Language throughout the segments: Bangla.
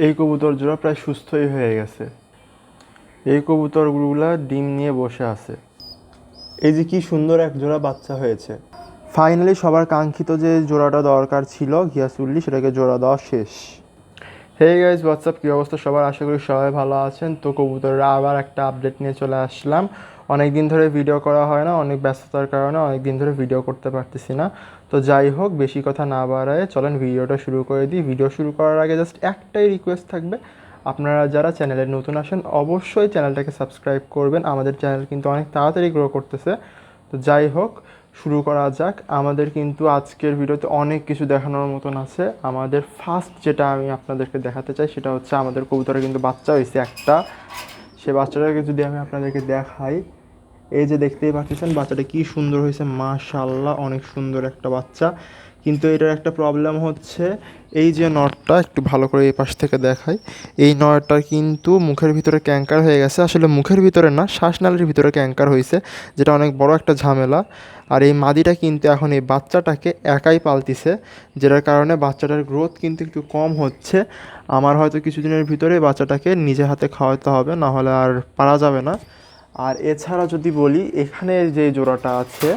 এই কবুতর জোড়া প্রায় সুস্থই হয়ে গেছে। এই কবুতরগুলা ডিম নিয়ে বসে আছে। এই যে কি সুন্দর এক জোড়া বাচ্চা হয়েছে। ফাইনালি সবার কাঙ্ক্ষিত যে জোড়াটা দরকার ছিল ঘিয়াসুল্লি, সেটাকে জোড়া দেওয়া শেষ। হে গাইজ, হোয়াটসঅ্যাপ, কী অবস্থা সবার? আশা করি সবাই ভালো আছেন। তো কবুতররা আবার একটা আপডেট নিয়ে চলে আসলাম। অনেক দিন ধরে ভিডিও করা হয় না, অনেক ব্যস্ততার কারণে অনেক দিন ধরে ভিডিও করতে পারতেছি না। তো যাই হোক, বেশি কথা না বাড়ায় চলেন ভিডিওটা শুরু করে দিই। ভিডিও শুরু করার আগে জাস্ট একটাই রিকোয়েস্ট থাকবে, আপনারা যারা চ্যানেলে নতুন আসেন অবশ্যই চ্যানেলটাকে সাবস্ক্রাইব করবেন। আমাদের চ্যানেল কিন্তু অনেক তাড়াতাড়ি গ্রো করতেছে। তো যাই হোক, শুরু করা যাক। আমাদের কিন্তু আজকের ভিডিওতে অনেক কিছু দেখানোর মতন আছে। আমাদের ফার্স্ট যেটা আমি আপনাদেরকে দেখাতে চাই সেটা হচ্ছে আমাদের কবুতরে কিন্তু বাচ্চা হয়েছে একটা। সে বাচ্চাটাকে যদি আমি আপনাদেরকে দেখাই, এই যে দেখতেই পাচ্ছেন বাচ্চাটা কি সুন্দর হয়েছে, মাশাআল্লাহ, অনেক সুন্দর একটা বাচ্চা। কিন্তু এটার একটা প্রবলেম হচ্ছে, এই যে নটটা, একটু ভালো করে এই পাশ থেকে দেখাই, এই নটটা কিন্তু মুখের ভিতরে ক্যাঙ্কার হয়ে গেছে। আসলে মুখের ভিতরে না, শ্বাসনালীর ভিতরে ক্যাঙ্কার হয়েছে, যেটা অনেক বড় একটা ঝামেলা। আর এই মাদিটা কিন্তু এখন এই বাচ্চাটাকে একাই পালতিছে, যেটার কারণে বাচ্চাটার গ্রোথ কিন্তু একটু কম হচ্ছে। আমার হয়তো কিছুদিনের ভিতরে বাচ্চাটাকে নিজে হাতে খাওয়াতে হবে, না হলে আর পারা যাবে না। আর এছাড়া যদি বলি, এখানে যে জোড়াটা আছে,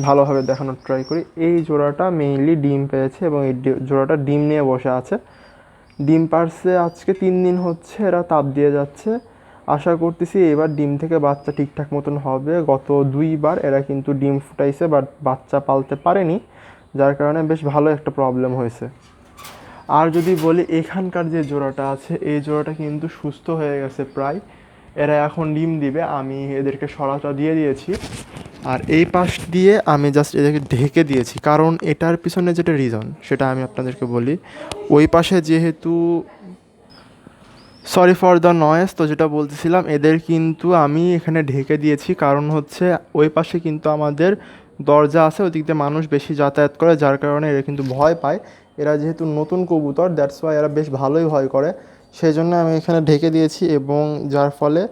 ভালোভাবে দেখানোর ট্রাই করি। এই জোড়াটা মেইনলি ডিম পেয়েছে এবং এই জোড়াটা ডিম নিয়ে বসে আছে। ডিম পারছে আজকে 3 দিন হচ্ছে, এরা তাপ দিয়ে যাচ্ছে। আশা করতেছি এবার ডিম থেকে বাচ্চা ঠিকঠাক মতন হবে। গত 2বার এরা কিন্তু ডিম ফুটাইছে, বাট বাচ্চা পালতে পারেনি, যার কারণে বেশ ভালো একটা প্রবলেম হয়েছে। আর যদি বলি, এখানকার যে জোড়াটা আছে, এই জোড়াটা কিন্তু সুস্থ হয়ে গেছে প্রায়। এরা এখন ডিম দিবে, আমি এদেরকে সরাটা দিয়ে দিয়েছি। আর এই পাশ দিয়ে আমি জাস্ট এদেরকে ঢেকে দিয়েছি, কারণ এটার পিছনে যেটা রিজন সেটা আমি আপনাদেরকে বলি। ওই পাশে যেহেতু, সরি ফর দ্য নয়েজ, তো যেটা বলতেছিলাম, এদের কিন্তু আমি এখানে ঢেকে দিয়েছি কারণ হচ্ছে ওই পাশে কিন্তু আমাদের দরজা আছে, ওই দিক দিয়ে মানুষ বেশি যাতায়াত করে, যার কারণে এরা কিন্তু ভয় পায়। এরা যেহেতু নতুন কবুতর, দ্যাটস ওয়াই এরা বেশ ভালোই ভয় করে। সেই জন্য আমি এখানে ঢেকে দিয়েছি, এবং যার ফলে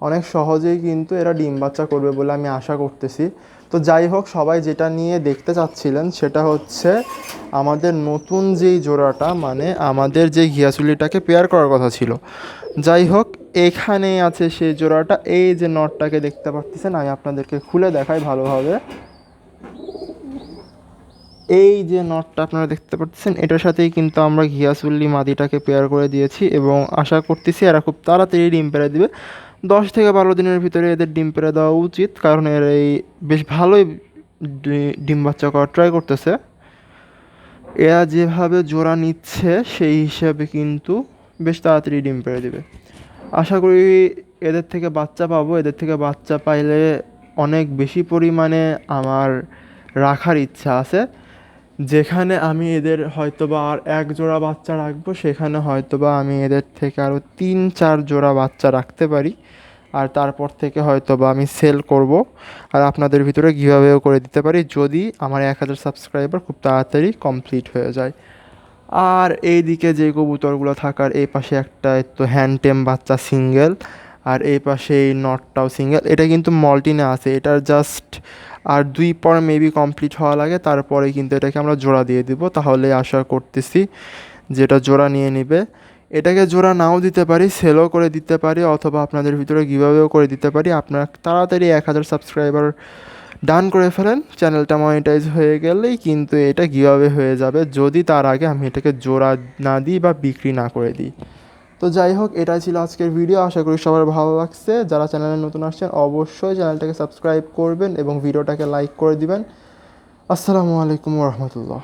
অনেক সহজেই কিন্তু এরা ডিম বাচ্চা করবে বলে আমি আশা করতেছি। তো যাই হোক, সবাই যেটা নিয়ে দেখতে চাচ্ছিলেন সেটা হচ্ছে আমাদের নতুন যেই জোড়াটা, মানে আমাদের যে ঘিয়াসুলিটাকে পেয়ার করার কথা ছিল। যাই হোক, এখানেই আছে সেই জোড়াটা। এই যে নটটাকে দেখতে পাচ্ছেন, আমি আপনাদেরকে খুলে দেখাই ভালোভাবে। এই যে নটটা আপনারা দেখতে পাচ্ছেন, এটার সাথেই কিন্তু আমরা ঘিয়াসুল্লি মাদিটাকে পেয়ার করে দিয়েছি, এবং আশা করতেছি এরা খুব তাড়াতাড়ি ডিম পেড়ে দিবে। 10 থেকে 12 দিনের ভিতরে এদের ডিম পেড়ে দেওয়া উচিত, কারণ এরা এই বেশ ভালোই ডিম বাচ্চা করার ট্রাই করতেছে। এরা যেভাবে জোড়া নিচ্ছে সেই হিসাবে কিন্তু বেশ তাড়াতাড়ি ডিম পেড়ে দিবে। আশা করি এদের থেকে বাচ্চা পাবো। এদের থেকে বাচ্চা পাইলে অনেক বেশি পরিমাণে আমার রাখার ইচ্ছা আছে। যেখানে আমি এদের হয়তোবা আর 1 জোড়া বাচ্চা রাখবো, সেখানে হয়তোবা আমি এদের থেকে আরও 3-4 জোড়া বাচ্চা রাখতে পারি। আর তারপর থেকে হয়তোবা আমি সেল করব, আর আপনাদের ভিতরে গিভঅ্যাওয়েও করে দিতে পারি, যদি আমার 1000 সাবস্ক্রাইবার খুব তাড়াতাড়ি কমপ্লিট হয়ে যায়। আর এইদিকে যে কবুতরগুলো থাকার, এই পাশে একটা তো হ্যান্ডটেম বাচ্চা সিঙ্গেল, আর এই পাশে এই নটটাও সিঙ্গেল। এটা কিন্তু মল্টিনে আছে, এটার জাস্ট আর 2 পর মেবি কমপ্লিট হওয়া লাগে, তারপরে কিন্তু এটাকে আমরা জোড়া দিয়ে দিব। তাহলে আশা করতেছি যেটা জোড়া নিয়ে নিবে। এটাকে জোড়া নাও দিতে পারি, সেলও করে দিতে পারি, অথবা আপনাদের ভিতরে গিভঅ্যাওয়েও করে দিতে পারি। আপনারা তাড়াতাড়ি 1000 সাবস্ক্রাইবার ডান করে ফেলেন। চ্যানেলটা মনিটাইজ হয়ে গেলেই কিন্তু এটা গিভঅ্যাওয়ে হয়ে যাবে, যদি তার আগে আমি এটাকে জোড়া না দিই বা বিক্রি না করে দিই। তো যাই হোক, এটাই ছিল আজকের ভিডিও। আশা করি সবার ভালো লাগছে। যারা চ্যানেলে নতুন আসছেন অবশ্যই চ্যানেলটাকে সাবস্ক্রাইব করবেন এবং ভিডিওটাকে লাইক করে দিবেন। আসসালামু আলাইকুম ওয়া রাহমাতুল্লাহ।